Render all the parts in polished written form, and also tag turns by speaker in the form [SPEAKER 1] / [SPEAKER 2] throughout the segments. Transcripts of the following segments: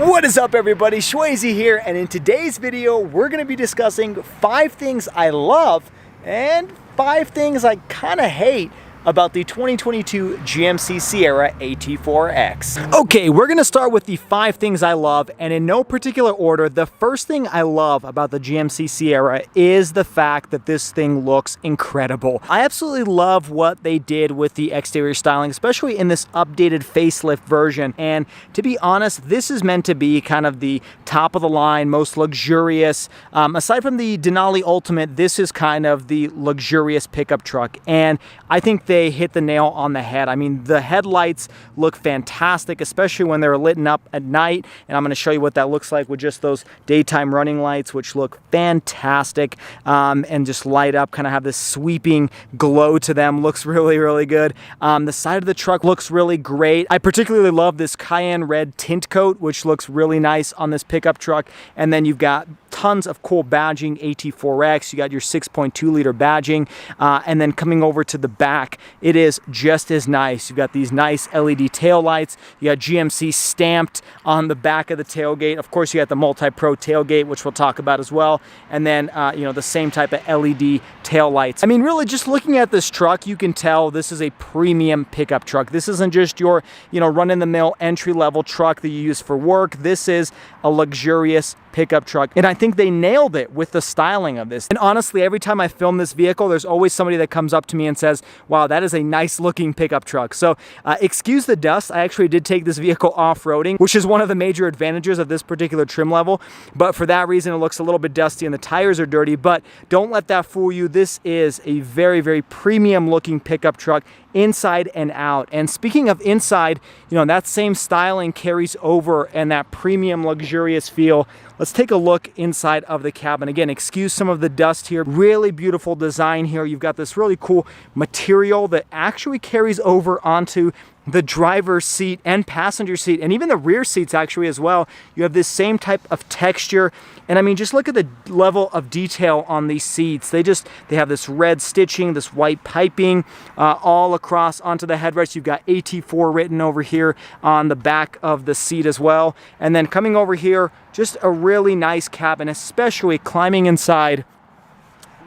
[SPEAKER 1] What is up, everybody? Shwazy here, and in today's video we're going to be discussing 5 things I love and 5 things I kind of hate about the 2022 GMC Sierra AT4X. Okay, we're gonna start with the 5 things I love, and in no particular order. The first thing I love about the GMC Sierra is the fact that this thing looks incredible. I absolutely love what they did with the exterior styling, especially in this updated facelift version. And to be honest, this is meant to be kind of the top of the line, most luxurious. Aside from the Denali Ultimate, this is kind of the luxurious pickup truck, and I think they hit the nail on the head. I mean, the headlights look fantastic, especially when they're lit up at night, and I'm going to show you what that looks like with just those daytime running lights, which look fantastic, and just light up, kind of have this sweeping glow to them. Looks really, really good. The side of the truck looks really great. I particularly love this cayenne red tint coat, which looks really nice on this pickup truck. And then you've got tons of cool badging, AT4X, you got your 6.2 liter badging, and then coming over to the back, it is just as nice. You've got these nice LED tail lights, you got GMC stamped on the back of the tailgate. Of course, you got the multi-pro tailgate, which we'll talk about as well, and then you know, the same type of LED tail lights. I mean, really, just looking at this truck, you can tell this is a premium pickup truck. This isn't just your, you know, run-in-the-mill entry-level truck that you use for work. This is a luxurious pickup truck, and I think they nailed it with the styling of this. And honestly, every time I film this vehicle, there's always somebody that comes up to me and says, wow, that is a nice looking pickup truck. So excuse the dust. I actually did take this vehicle off-roading, which is one of the major advantages of this particular trim level, but for that reason it looks a little bit dusty and the tires are dirty. But don't let that fool you. This is a very, very premium looking pickup truck inside and out. And speaking of inside, you know, that same styling carries over and that premium luxurious feel. Let's take a look inside of the cabin. Again, excuse some of the dust here. Really beautiful design here. You've got this really cool material that actually carries over onto the driver's seat and passenger seat, and even the rear seats actually as well. You have this same type of texture, and I mean, just look at the level of detail on these seats. They have this red stitching, this white piping all across onto the headrest. You've got AT4 written over here on the back of the seat as well. And then coming over here, just a really nice cabin, especially climbing inside,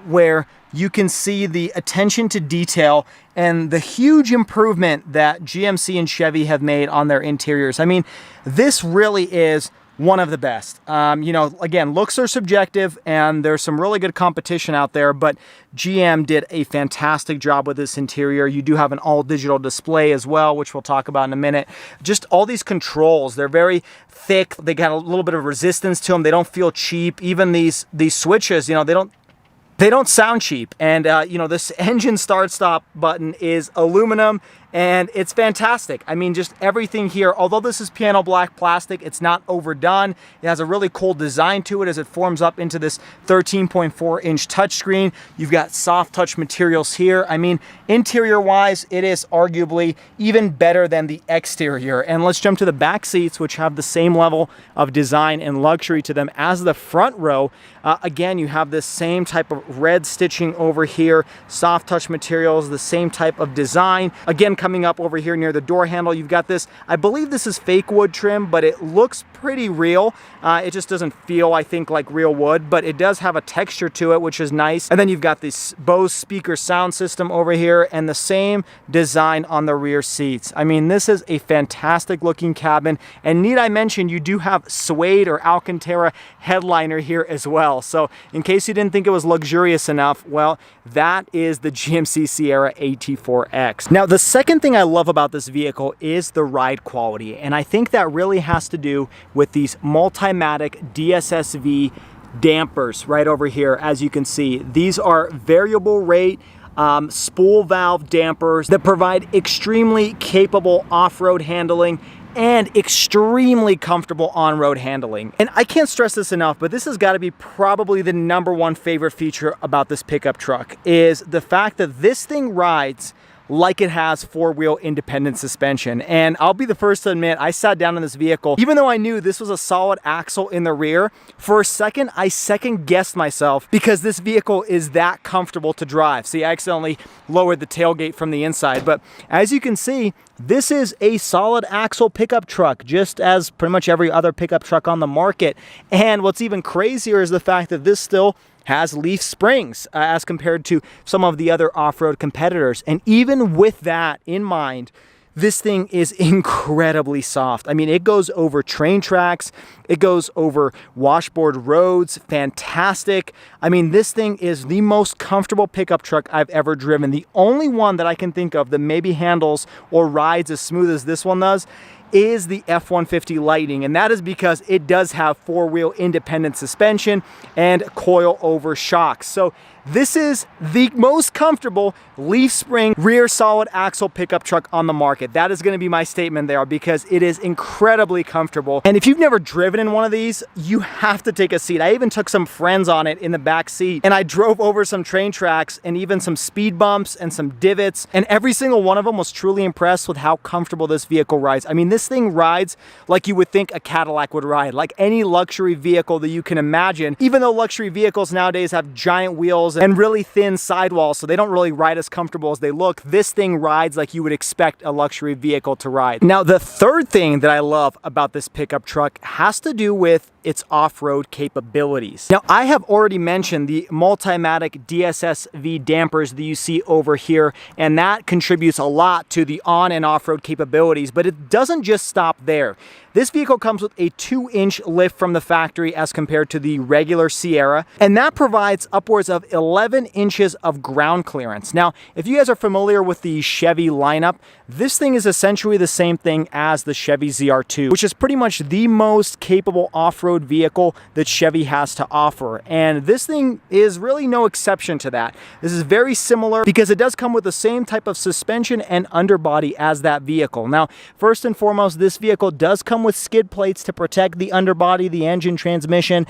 [SPEAKER 1] where you can see the attention to detail and the huge improvement that GMC and Chevy have made on their interiors. I mean, this really is one of the best. You know, again, looks are subjective, and there's some really good competition out there, but GM did a fantastic job with this interior. You do have an all-digital display as well, which we'll talk about in a minute. Just all these controls, they're very thick. They got a little bit of resistance to them. They don't feel cheap. Even these switches, you know, they don't sound cheap. And you know, this engine start-stop button is aluminum, and it's fantastic. I mean, just everything here, although this is piano black plastic, it's not overdone. It has a really cool design to it as it forms up into this 13.4-inch touchscreen. You've got soft touch materials here. I mean, interior-wise, it is arguably even better than the exterior. And let's jump to the back seats, which have the same level of design and luxury to them as the front row. Again, you have this same type of red stitching over here, soft touch materials, the same type of design. Again, coming up over here near the door handle, you've got this, I believe this is fake wood trim, but it looks pretty real. It just doesn't feel, I think, like real wood, but it does have a texture to it, which is nice. And then you've got this Bose speaker sound system over here, and the same design on the rear seats. I mean, this is a fantastic looking cabin, and need I mention, you do have suede or Alcantara headliner here as well. So in case you didn't think it was luxurious enough, well, that is the GMC Sierra AT4X. Now, the second thing I love about this vehicle is the ride quality, and I think that really has to do with these Multimatic DSSV dampers right over here. As you can see, these are variable rate spool valve dampers that provide extremely capable off-road handling and extremely comfortable on-road handling. And I can't stress this enough, but this has got to be probably the #1 favorite feature about this pickup truck, is the fact that this thing rides like it has four-wheel independent suspension. And I'll be the first to admit, I sat down in this vehicle, even though I knew this was a solid axle in the rear, for a second, I second-guessed myself because this vehicle is that comfortable to drive. See, I accidentally lowered the tailgate from the inside, but as you can see, this is a solid axle pickup truck, just as pretty much every other pickup truck on the market. And what's even crazier is the fact that this still has leaf springs as compared to some of the other off-road competitors. And even with that in mind, this thing is incredibly soft. I mean, it goes over train tracks, it goes over washboard roads, fantastic. I mean, this thing is the most comfortable pickup truck I've ever driven. The only one that I can think of that maybe handles or rides as smooth as this one does is the F-150 Lightning, and that is because it does have four-wheel independent suspension and coil-over shocks. So this is the most comfortable leaf spring rear solid axle pickup truck on the market. That is going to be my statement there, because it is incredibly comfortable. And if you've never driven in one of these, you have to take a seat. I even took some friends on it in the back seat, and I drove over some train tracks and even some speed bumps and some divots, and every single one of them was truly impressed with how comfortable this vehicle rides. I mean, this thing rides like you would think a Cadillac would ride, like any luxury vehicle that you can imagine, even though luxury vehicles nowadays have giant wheels and really thin sidewalls, so they don't really ride as comfortable as they look. This thing rides like you would expect a luxury vehicle to ride. Now, the third thing that I love about this pickup truck has to do with its off-road capabilities. Now, I have already mentioned the Multimatic DSSV dampers that you see over here, and that contributes a lot to the on and off-road capabilities, but it doesn't just stop there. This vehicle comes with a 2-inch lift from the factory as compared to the regular Sierra, and that provides upwards of 11 inches of ground clearance. Now, if you guys are familiar with the Chevy lineup, this thing is essentially the same thing as the Chevy ZR2, which is pretty much the most capable off-road vehicle that Chevy has to offer. And this thing is really no exception to that. This is very similar because it does come with the same type of suspension and underbody as that vehicle. Now, first and foremost, this vehicle does come with skid plates to protect the underbody, the engine, transmission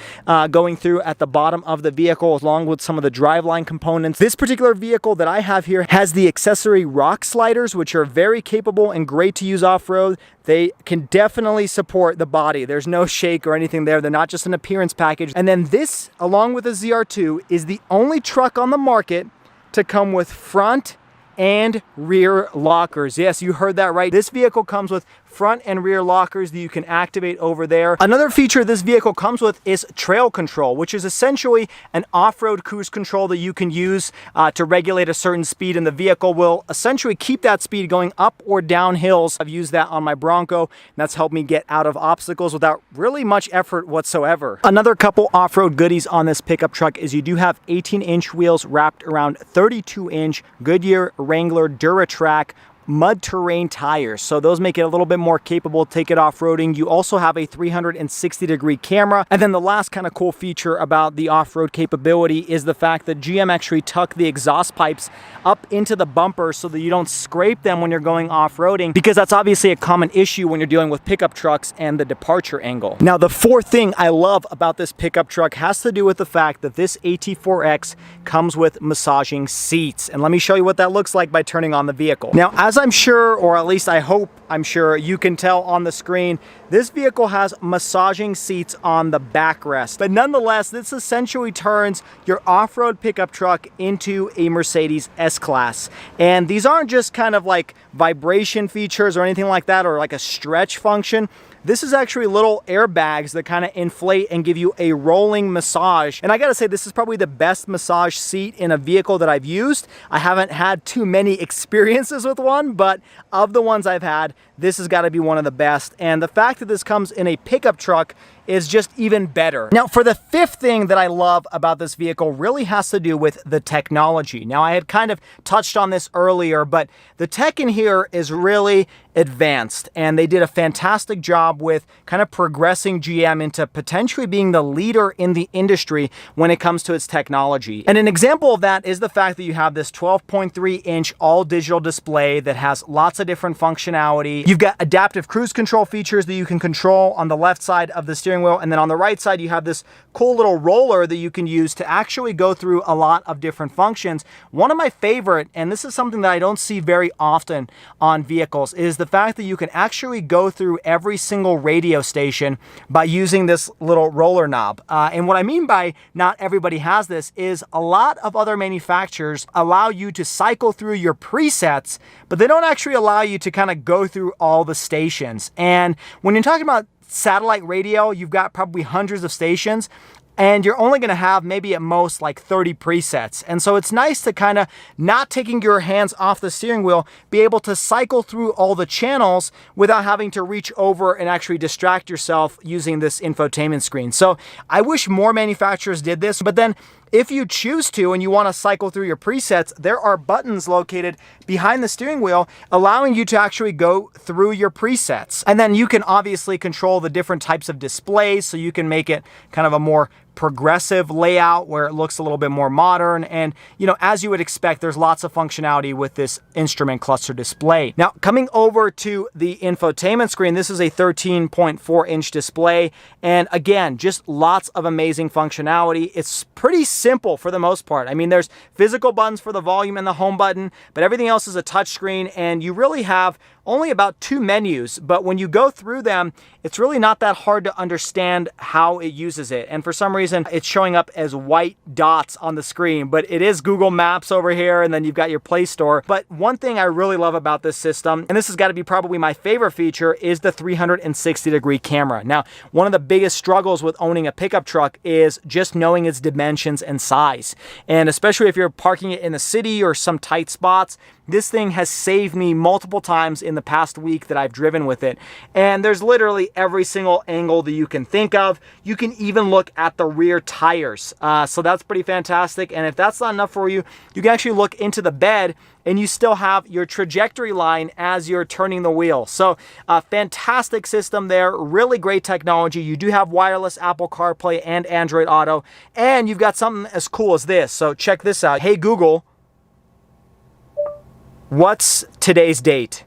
[SPEAKER 1] going through at the bottom of the vehicle, along with some of the driveline components. This particular vehicle that I have here has the accessory rock sliders, which are very capable and great to use off-road. They can definitely support the body. There's no shake or anything there. They're not just an appearance package. And then this, along with the ZR2, is the only truck on the market to come with front and rear lockers. Yes, you heard that right. This vehicle comes with front and rear lockers that you can activate over there. Another feature this vehicle comes with is trail control, which is essentially an off-road cruise control that you can use to regulate a certain speed, and the vehicle will essentially keep that speed going up or down hills. I've used that on my Bronco, and that's helped me get out of obstacles without really much effort whatsoever. Another couple off-road goodies on this pickup truck is you do have 18-inch wheels wrapped around 32-inch Goodyear Wrangler DuraTrack mud terrain tires, so those make it a little bit more capable to take it off-roading. You also have a 360-degree camera, and then the last kind of cool feature about the off-road capability is the fact that GM actually tucked the exhaust pipes up into the bumper so that you don't scrape them when you're going off-roading, because that's obviously a common issue when you're dealing with pickup trucks and the departure angle. Now, the fourth thing I love about this pickup truck has to do with the fact that this AT4X comes with massaging seats, and let me show you what that looks like by turning on the vehicle. Now, as I'm sure, or at least I hope I'm sure you can tell on the screen, this vehicle has massaging seats on the backrest. But nonetheless, this essentially turns your off-road pickup truck into a Mercedes S-Class. And these aren't just kind of like vibration features or anything like that, or like a stretch function. This is actually little airbags that kind of inflate and give you a rolling massage. And I gotta say, this is probably the best massage seat in a vehicle that I've used. I haven't had too many experiences with one, but of the ones I've had, this has gotta be one of the best. And the fact that this comes in a pickup truck is just even better. Now, for the fifth thing that I love about this vehicle really has to do with the technology. Now, I had kind of touched on this earlier, but the tech in here is really advanced, and they did a fantastic job with kind of progressing GM into potentially being the leader in the industry when it comes to its technology. And an example of that is the fact that you have this 12.3-inch all-digital display that has lots of different functionality. You've got adaptive cruise control features that you can control on the left side of the steering steering wheel. And then on the right side, you have this cool little roller that you can use to actually go through a lot of different functions. One of my favorite, and this is something that I don't see very often on vehicles, is the fact that you can actually go through every single radio station by using this little roller knob. And what I mean by not everybody has this is a lot of other manufacturers allow you to cycle through your presets, but they don't actually allow you to kind of go through all the stations. And when you're talking about satellite radio, you've got probably hundreds of stations, and you're only going to have maybe at most like 30 presets. And so it's nice to kind of, not taking your hands off the steering wheel, be able to cycle through all the channels without having to reach over and actually distract yourself using this infotainment screen. So I wish more manufacturers did this, but then if you choose to and you want to cycle through your presets, there are buttons located behind the steering wheel allowing you to actually go through your presets. And then you can obviously control the different types of displays, so you can make it kind of a more progressive layout where it looks a little bit more modern. And, you know, as you would expect, there's lots of functionality with this instrument cluster display. Now, coming over to the infotainment screen, this is a 13.4-inch display. And again, just lots of amazing functionality. It's pretty simple for the most part. I mean, there's physical buttons for the volume and the home button, but everything else is a touchscreen, and you really have only about 2 menus, but when you go through them, it's really not that hard to understand how it uses it. And for some reason, it's showing up as white dots on the screen, but it is Google Maps over here, and then you've got your Play Store. But one thing I really love about this system, and this has got to be probably my favorite feature, is the 360-degree camera. Now, one of the biggest struggles with owning a pickup truck is just knowing its dimensions and size. And especially if you're parking it in the city or some tight spots, this thing has saved me multiple times in the past week that I've driven with it. And there's literally every single angle that you can think of. You can even look at the rear tires. So that's pretty fantastic. And if that's not enough for you, you can actually look into the bed and you still have your trajectory line as you're turning the wheel. So a fantastic system there, really great technology. You do have wireless Apple CarPlay and Android Auto, and you've got something as cool as this. So check this out. Hey Google, what's today's date?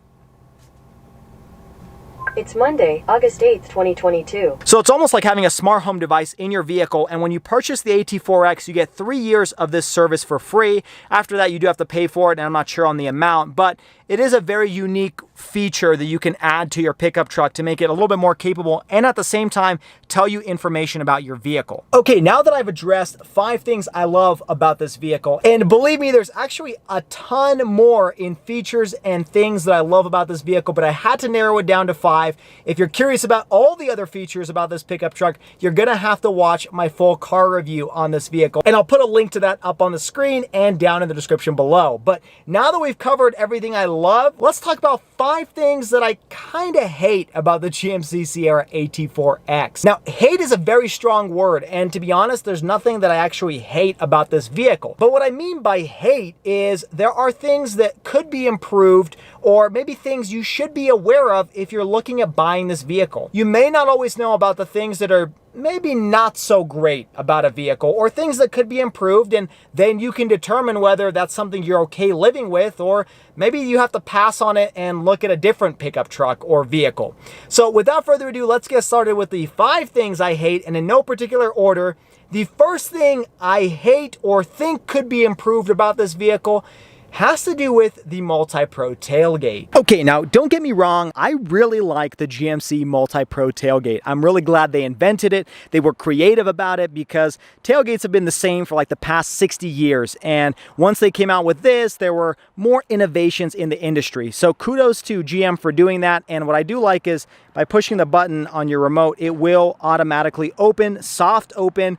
[SPEAKER 2] It's Monday, August 8th, 2022.
[SPEAKER 1] So it's almost like having a smart home device in your vehicle, and when you purchase the AT4X, you get 3 years of this service for free. After that, you do have to pay for it, and I'm not sure on the amount, but it is a very unique feature that you can add to your pickup truck to make it a little bit more capable and at the same time tell you information about your vehicle. Okay, now that I've addressed 5 things I love about this vehicle, and believe me, there's actually a ton more in features and things that I love about this vehicle, but I had to narrow it down to 5. If you're curious about all the other features about this pickup truck, you're gonna have to watch my full car review on this vehicle, and I'll put a link to that up on the screen and down in the description below. But now that we've covered everything I love, let's talk about 5 things that I kind of hate about the GMC Sierra AT4X. Now, hate is a very strong word, and to be honest, there's nothing that I actually hate about this vehicle. But what I mean by hate is there are things that could be improved, or maybe things you should be aware of if you're looking at buying this vehicle. You may not always know about the things that are maybe not so great about a vehicle, or things that could be improved, and then you can determine whether that's something you're okay living with, or maybe you have to pass on it and look at a different pickup truck or vehicle. So without further ado, let's get started with the 5 things I hate, and in no particular order. The first thing I hate or think could be improved about this vehicle has to do with the Multi-Pro tailgate. Okay, now don't get me wrong, I really like the GMC Multi-Pro tailgate. I'm really glad they invented it. They were creative about it because tailgates have been the same for like the past 60 years. And once they came out with this, there were more innovations in the industry. So kudos to GM for doing that. And what I do like is by pushing the button on your remote, it will automatically open, soft open.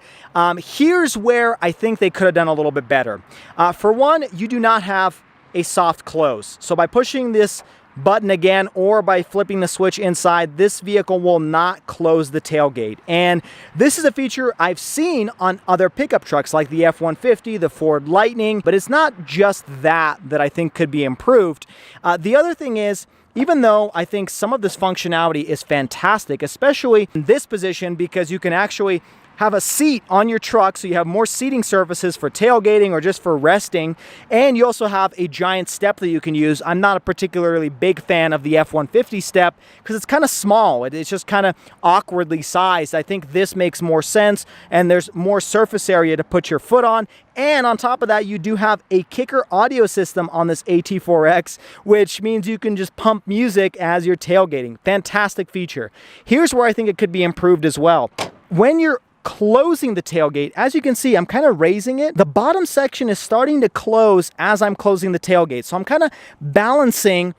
[SPEAKER 1] Here's where I think they could have done a little bit better. For one, you do not have a soft close. So by pushing this button again, or by flipping the switch inside, this vehicle will not close the tailgate. And this is a feature I've seen on other pickup trucks like the F-150, the Ford Lightning, but it's not just that I think could be improved. The other thing is, even though I think some of this functionality is fantastic, especially in this position, because you can actually have a seat on your truck, so you have more seating surfaces for tailgating or just for resting. And you also have a giant step that you can use. I'm not a particularly big fan of the F-150 step because it's kind of small. It's just kind of awkwardly sized. I think this makes more sense, and there's more surface area to put your foot on. And on top of that, you do have a kicker audio system on this AT4X, which means you can just pump music as you're tailgating. Fantastic feature. Here's where I think it could be improved as well. When you're closing the tailgate, as you can see, I'm kind of raising it. The bottom section is starting to close as I'm closing the tailgate. So I'm kind of balancing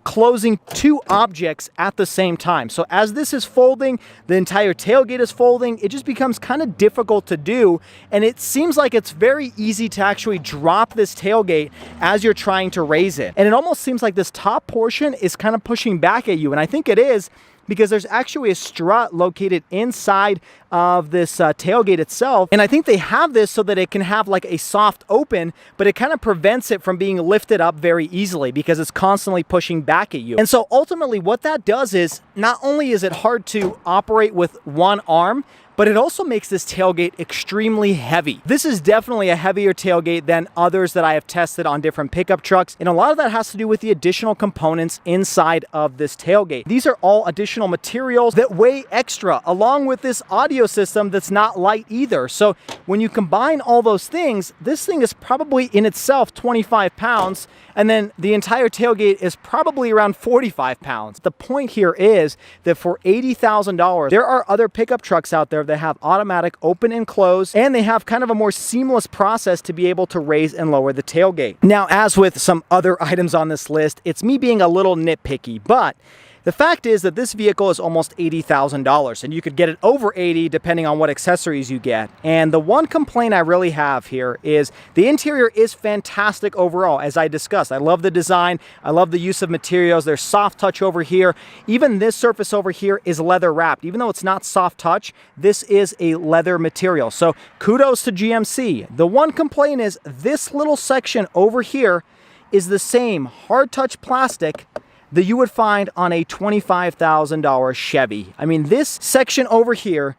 [SPEAKER 1] closing two objects at the same time. So as this is folding, the entire tailgate is folding. It just becomes kind of difficult to do. And it seems like it's very easy to actually drop this tailgate as you're trying to raise it. And it almost seems like this top portion is kind of pushing back at you. And I think it is, because there's actually a strut located inside of this tailgate itself. And I think they have this so that it can have like a soft open, but it kind of prevents it from being lifted up very easily because it's constantly pushing back at you. And so ultimately what that does is, not only is it hard to operate with one arm, but it also makes this tailgate extremely heavy. This is definitely a heavier tailgate than others that I have tested on different pickup trucks. And a lot of that has to do with the additional components inside of this tailgate. These are all additional materials that weigh extra, along with this audio system that's not light either. So when you combine all those things, this thing is probably in itself 25 pounds, and then the entire tailgate is probably around 45 pounds. The point here is that for $80,000, there are other pickup trucks out there that have automatic open and close, and they have kind of a more seamless process to be able to raise and lower the tailgate. Now, as with some other items on this list, it's me being a little nitpicky, but the fact is that this vehicle is almost $80,000, and you could get it over 80 depending on what accessories you get. And the one complaint I really have here is the interior is fantastic overall, as I discussed. I love the design. I love the use of materials. There's soft touch over here. Even this surface over here is leather wrapped. Even though it's not soft touch, this is a leather material. So kudos to GMC. The one complaint is this little section over here is the same hard touch plastic that you would find on a $25,000 Chevy. I mean, this section over here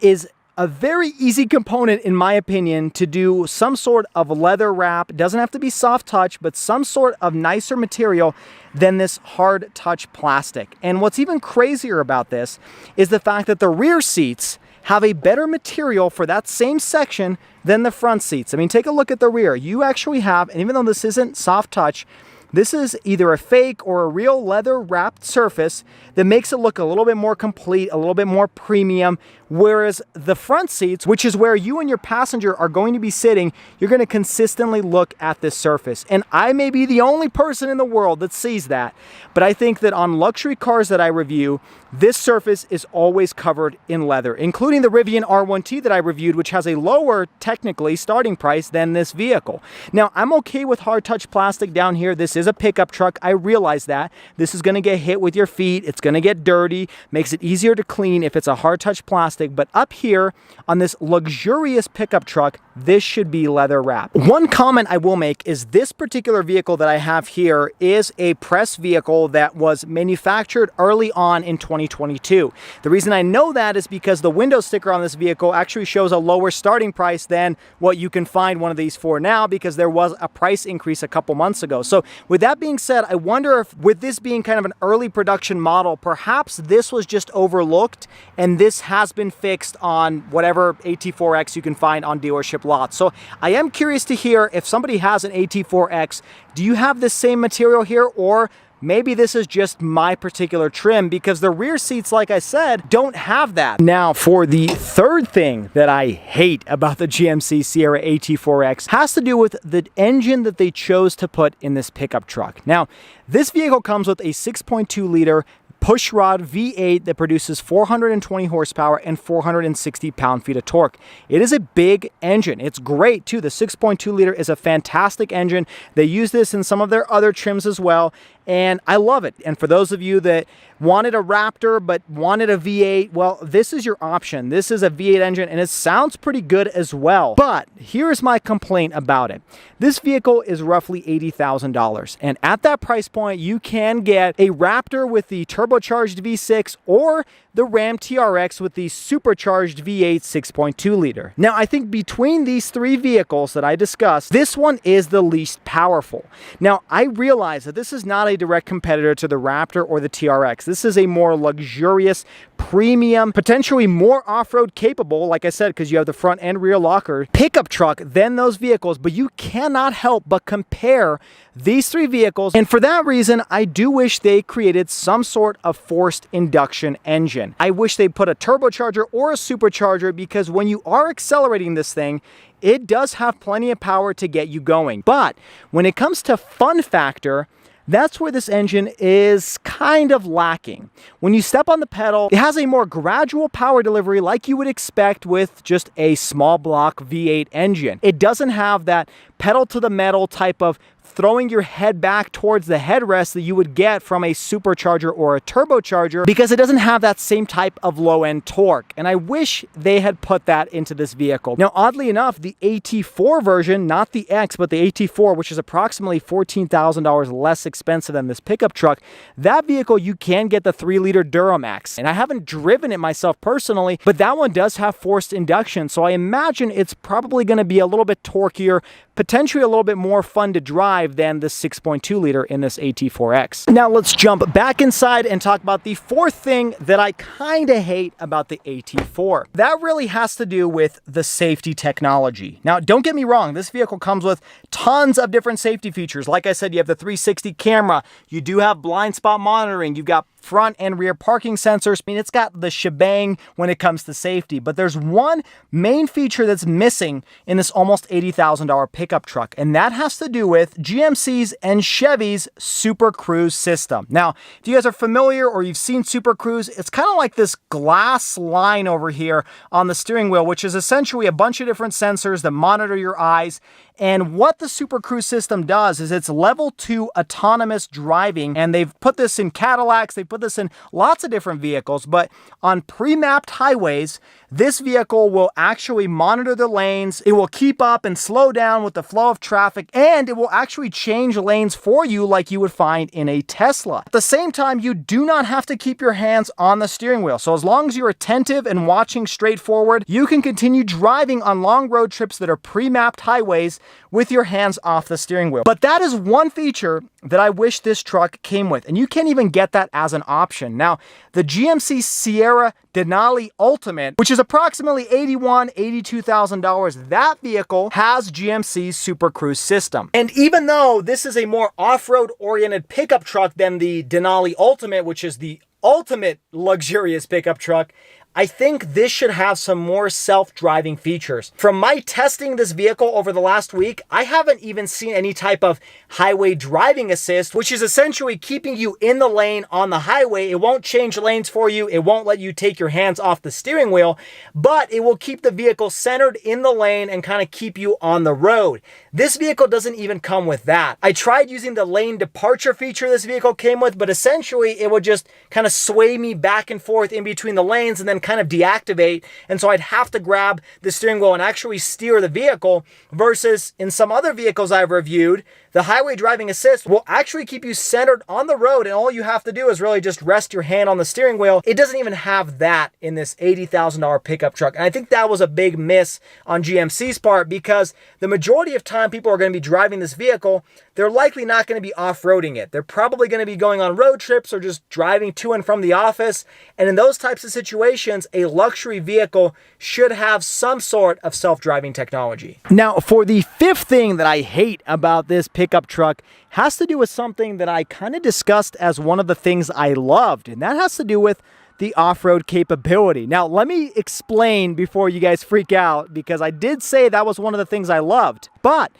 [SPEAKER 1] is a very easy component, in my opinion, to do some sort of leather wrap. It doesn't have to be soft touch, but some sort of nicer material than this hard touch plastic. And what's even crazier about this is the fact that the rear seats have a better material for that same section than the front seats. I mean, take a look at the rear. You actually have, and even though this isn't soft touch, this is either a fake or a real leather wrapped surface that makes it look a little bit more complete, a little bit more premium. Whereas the front seats, which is where you and your passenger are going to be sitting, you're going to consistently look at this surface. And I may be the only person in the world that sees that, but I think that on luxury cars that I review, this surface is always covered in leather, including the Rivian R1T that I reviewed, which has a lower, technically, starting price than this vehicle. Now, I'm okay with hard touch plastic down here. This is a pickup truck. I realize that. This is going to get hit with your feet. It's going to get dirty. Makes it easier to clean if it's a hard touch plastic. But up here on this luxurious pickup truck, this should be leather wrapped. One comment I will make is this particular vehicle that I have here is a press vehicle that was manufactured early on in 2022. The reason I know that is because the window sticker on this vehicle actually shows a lower starting price than what you can find one of these for now, because there was a price increase a couple months ago. So with that being said, I wonder if with this being kind of an early production model, perhaps this was just overlooked and this has been fixed on whatever AT4X you can find on dealership lots. So I am curious to hear if somebody has an AT4X, do you have the same material here, or maybe this is just my particular trim, because the rear seats, like I said, don't have that. Now, for the third thing that I hate about the GMC Sierra AT4X has to do with the engine that they chose to put in this pickup truck. Now, this vehicle comes with a 6.2 liter pushrod V8 that produces 420 horsepower and 460 pound-feet of torque. It is a big engine. It's great too. The 6.2 liter is a fantastic engine. They use this in some of their other trims as well. and I love it. And for those of you that wanted a Raptor but wanted a V8, well, this is your option. This is a V8 engine, and it sounds pretty good as well. But here's my complaint about it. This vehicle is roughly $80,000, and at that price point, you can get a Raptor with the turbocharged V6 or the Ram TRX with the supercharged V8 6.2 liter. Now, I think between these three vehicles that I discussed, this one is the least powerful. Now, I realize that this is not a direct competitor to the Raptor or the TRX. This is a more luxurious, premium, potentially more off-road capable, like I said, because you have the front and rear locker, pickup truck than those vehicles, but you cannot help but compare these three vehicles. And for that reason, I do wish they created some sort of forced induction engine. I wish they put a turbocharger or a supercharger, because when you are accelerating this thing, it does have plenty of power to get you going. But when it comes to fun factor, that's where this engine is kind of lacking. When you step on the pedal, it has a more gradual power delivery like you would expect with just a small block V8 engine. It doesn't have that pedal to the metal type of throwing your head back towards the headrest that you would get from a supercharger or a turbocharger, because it doesn't have that same type of low-end torque. And I wish they had put that into this vehicle. Now, oddly enough, the AT4 version, not the X, but the AT4, which is approximately $14,000 less expensive than this pickup truck, that vehicle you can get the 3-liter Duramax. And I haven't driven it myself personally, but that one does have forced induction, so I imagine it's probably going to be a little bit torquier, potentially a little bit more fun to drive than the 6.2 liter in this AT4X. Now let's jump back inside and talk about the fourth thing that I kind of hate about the AT4. That really has to do with the safety technology. Now, don't get me wrong, this vehicle comes with tons of different safety features. Like I said, you have the 360 camera, you do have blind spot monitoring, you've got front and rear parking sensors. I mean, it's got the shebang when it comes to safety, but there's one main feature that's missing in this almost $80,000 pickup truck, and that has to do with GMC's and Chevy's Super Cruise system. Now, if you guys are familiar or you've seen Super Cruise, it's kind of like this glass line over here on the steering wheel, which is essentially a bunch of different sensors that monitor your eyes. And what the Super Cruise system does is it's level 2 autonomous driving, and they've put this in Cadillacs, they put this in lots of different vehicles, but on pre-mapped highways, this vehicle will actually monitor the lanes, it will keep up and slow down with the flow of traffic, and it will actually change lanes for you like you would find in a Tesla. At the same time, you do not have to keep your hands on the steering wheel, so as long as you're attentive and watching straight forward, you can continue driving on long road trips that are pre-mapped highways with your hands off the steering wheel. But that is one feature that I wish this truck came with, and you can't even get that as an option. Now, the GMC Sierra Denali Ultimate, which is approximately $81,000, $82,000, that vehicle has GMC's Super Cruise system. And even though this is a more off-road oriented pickup truck than the Denali Ultimate, which is the ultimate luxurious pickup truck, I think this should have some more self-driving features. From my testing this vehicle over the last week, I haven't even seen any type of highway driving assist, which is essentially keeping you in the lane on the highway. It won't change lanes for you. It won't let you take your hands off the steering wheel, but it will keep the vehicle centered in the lane and kind of keep you on the road. This vehicle doesn't even come with that. I tried using the lane departure feature this vehicle came with, but essentially it would just kind of sway me back and forth in between the lanes and then kind of deactivate, and so I'd have to grab the steering wheel and actually steer the vehicle, versus in some other vehicles I've reviewed, the highway driving assist will actually keep you centered on the road, and all you have to do is really just rest your hand on the steering wheel. It doesn't even have that in this $80,000 pickup truck, and I think that was a big miss on GMC's part, because the majority of time people are going to be driving this vehicle, they're likely not going to be off-roading it. They're probably going to be going on road trips or just driving to and from the office, and in those types of situations, a luxury vehicle should have some sort of self-driving technology. Now, for the fifth thing that I hate about this pickup truck has to do with something that I kind of discussed as one of the things I loved, and that has to do with the off-road capability. Now, let me explain before you guys freak out, because I did say that was one of the things I loved, but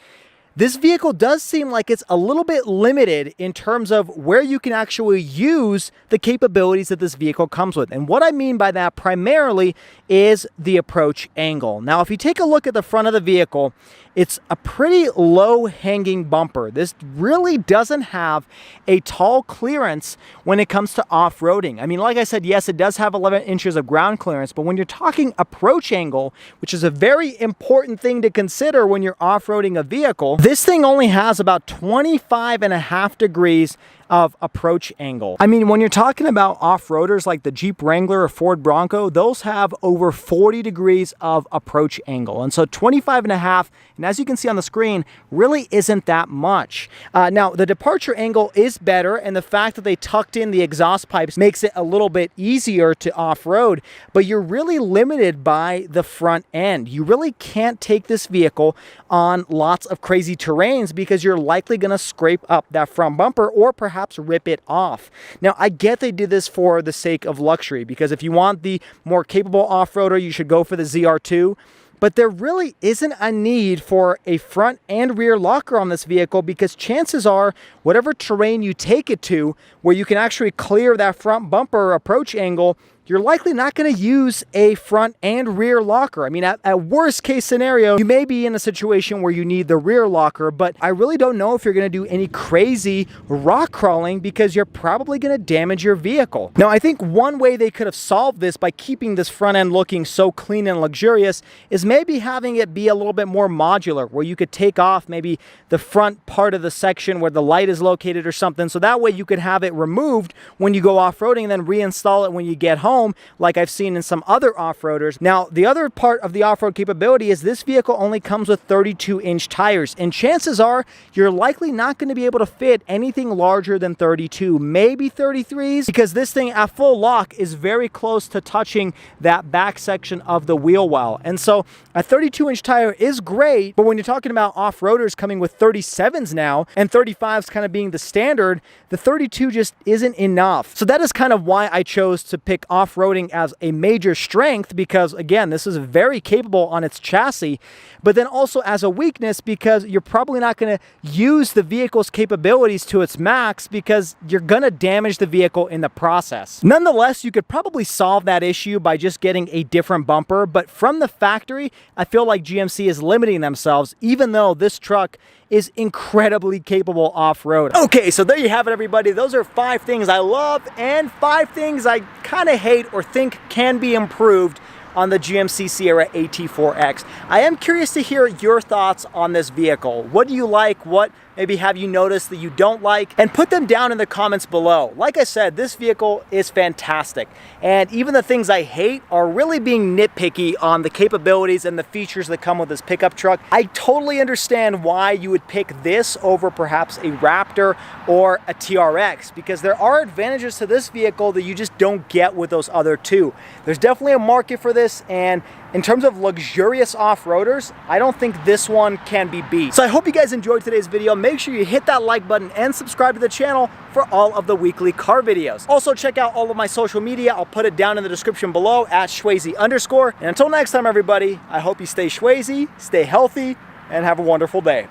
[SPEAKER 1] this vehicle does seem like it's a little bit limited in terms of where you can actually use the capabilities that this vehicle comes with. And what I mean by that primarily is the approach angle. Now, if you take a look at the front of the vehicle, it's a pretty low hanging bumper. This really doesn't have a tall clearance when it comes to off-roading. I mean, like I said, yes, it does have 11 inches of ground clearance, but when you're talking approach angle, which is a very important thing to consider when you're off-roading a vehicle, this thing only has about 25.5 degrees of approach angle. I mean, when you're talking about off-roaders like the Jeep Wrangler or Ford Bronco, those have over 40 degrees of approach angle. And so 25.5, and as you can see on the screen, really isn't that much. Now, the departure angle is better, and the fact that they tucked in the exhaust pipes makes it a little bit easier to off-road, but you're really limited by the front end. You really can't take this vehicle on lots of crazy terrains because you're likely gonna scrape up that front bumper or perhaps rip it off. Now, I get they did this for the sake of luxury, because if you want the more capable off-roader, you should go for the ZR2. But there really isn't a need for a front and rear locker on this vehicle, because chances are whatever terrain you take it to where you can actually clear that front bumper approach angle, you're likely not going to use a front and rear locker. I mean, at worst case scenario, you may be in a situation where you need the rear locker, but I really don't know if you're going to do any crazy rock crawling, because you're probably going to damage your vehicle. Now, I think one way they could have solved this by keeping this front end looking so clean and luxurious is maybe having it be a little bit more modular, where you could take off maybe the front part of the section where the light is located or something, so that way you could have it removed when you go off-roading and then reinstall it when you get home, like I've seen in some other off-roaders. Now, the other part of the off-road capability is this vehicle only comes with 32-inch tires, and chances are you're likely not going to be able to fit anything larger than 32, maybe 33s, because this thing at full lock is very close to touching that back section of the wheel well. And so a 32-inch tire is great, but when you're talking about off-roaders coming with 37s now, and 35s kind of being the standard, the 32 just isn't enough. So that is kind of why I chose to pick off-roading as a major strength, because again, this is very capable on its chassis, but then also as a weakness, because you're probably not going to use the vehicle's capabilities to its max, because you're going to damage the vehicle in the process. Nonetheless, you could probably solve that issue by just getting a different bumper, but from the factory, I feel like GMC is limiting themselves, even though this truck is incredibly capable off-road. Okay, so there you have it, everybody. Those are 5 things I love and 5 things I kind of hate or think can be improved on the GMC Sierra AT4X. I am curious to hear your thoughts on this vehicle. What do you like? What maybe have you noticed that you don't like? And put them down in the comments below. Like I said, this vehicle is fantastic. And even the things I hate are really being nitpicky on the capabilities and the features that come with this pickup truck. I totally understand why you would pick this over perhaps a Raptor or a TRX, because there are advantages to this vehicle that you just don't get with those other two. There's definitely a market for this, and in terms of luxurious off-roaders, I don't think this one can be beat. So I hope you guys enjoyed today's video. Make sure you hit that like button and subscribe to the channel for all of the weekly car videos. Also, check out all of my social media. I'll put it down in the description below at Schwazy_. And until next time, everybody, I hope you stay Schwazy, stay healthy, and have a wonderful day.